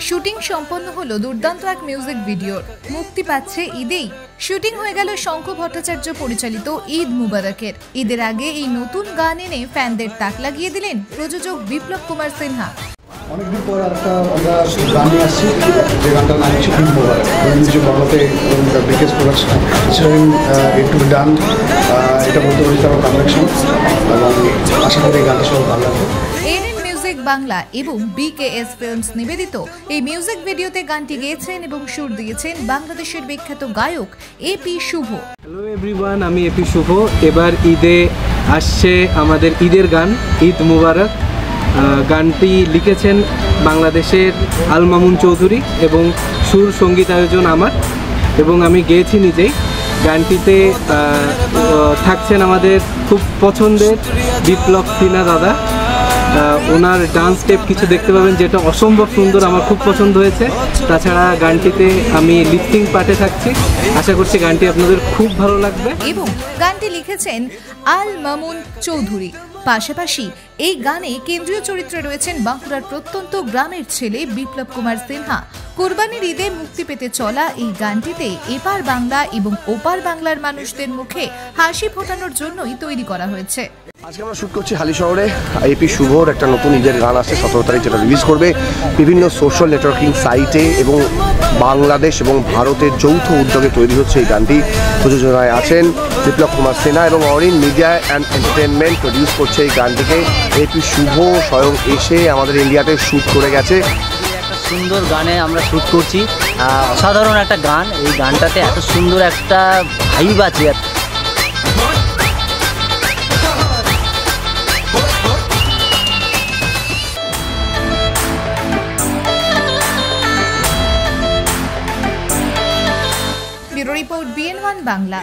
Shooting সম্পন্ন হলো দুর্দান্ত এক মিউজিক ভিডিওর। মুক্তি পাচ্ছে ঈদেই। শুটিং হয়ে গেল শঙ্খ ভট্টাচার্য পরিচালিত ঈদ মুবারকের। ঈদের আগে এই নতুন গান এনে ফ্যানদের তাক লাগিয়ে দিলেন প্রযোজক বিপ্লব কুমার সিনহা। অনেকদিন পর আমরা গান নিয়ে আসছি, যে গানটার নাম হচ্ছে ঈদ মুবারক। মিউজিক বাংলাতে বিগেস্ট প্রোডাকশন একটু ডান, এটা বলতে পারি তার কালেকশন, এবং আশা করি এই গানটা সবাই ভালো লাগবে। মিউজিক বাংলা এবং বিকেএস ফিল্মস নিবেদিত এই মিউজিক ভিডিওতে গানটি গেয়েছেন এবং সুর দিয়েছেন বাংলাদেশের বিখ্যাত গায়ক এপি শুভ। হ্যালো এভরিওয়ান, আমি এপি শুভ। এবার ঈদে আসছে আমাদের ঈদের গান ঈদ মুবারক। গানটি লিখেছেন বাংলাদেশের আল মামুন চৌধুরী এবং সুর সঙ্গীত আয়োজন আমার, এবং আমি গেয়েছি নিজেই। গানটিতে থাকছেন আমাদের খুব পছন্দের বিপ্লব সিনহা দাদা। ওনার ডান্স স্টেপ কিছু দেখতে পাবেন, যেটা অসম্ভব সুন্দর, আমার খুব পছন্দ হয়েছে। তাছাড়া গানটিতে আমি লিপসিং পার্টে থাকছি। আশা করছি গানটি আপনাদের খুব ভালো লাগবে। এবং গানটি লিখেছেন আল মামুন চৌধুরী। পাশাপাশি এই গানে কেন্দ্রীয় চরিত্রে রয়েছেন বাঁকুড়ার প্রত্যন্ত গ্রামের ছেলে বিপ্লব কুমার সিনহা। কোরবানির ঈদে মুক্তি পেতে চলা এই গানটিতে এপার বাংলা এবং ওপার বাংলার মানুষদের মুখে হাসি ফোটানোর জন্যই তৈরি করা হয়েছে। আজকে আমরা শুট করছি হালি শহরে। এপি শুভর একটা নতুন ঈদের গান আসছে 17 তারিখ, যেটা রিলিজ করবে বিভিন্ন সোশ্যাল নেটওয়ার্কিং সাইটে, এবং বাংলাদেশ এবং ভারতের যৌথ উদ্যোগে তৈরি হচ্ছে এই গানটি। প্রযোজনায় আছেন বিপ্লব কুমার সিনহা এবং Arin media and entertainment produce করছে এই গানটিকে। এপি শুভ স্বয়ং এসে আমাদের ইন্ডিয়াতে শ্যুট করে গেছে। একটা সুন্দর গানে আমরা শ্যুট করছি, অসাধারণ একটা গান। এই গানটাতে এত সুন্দর একটা ভাইব আছে। Bureau report BN1 Bangla.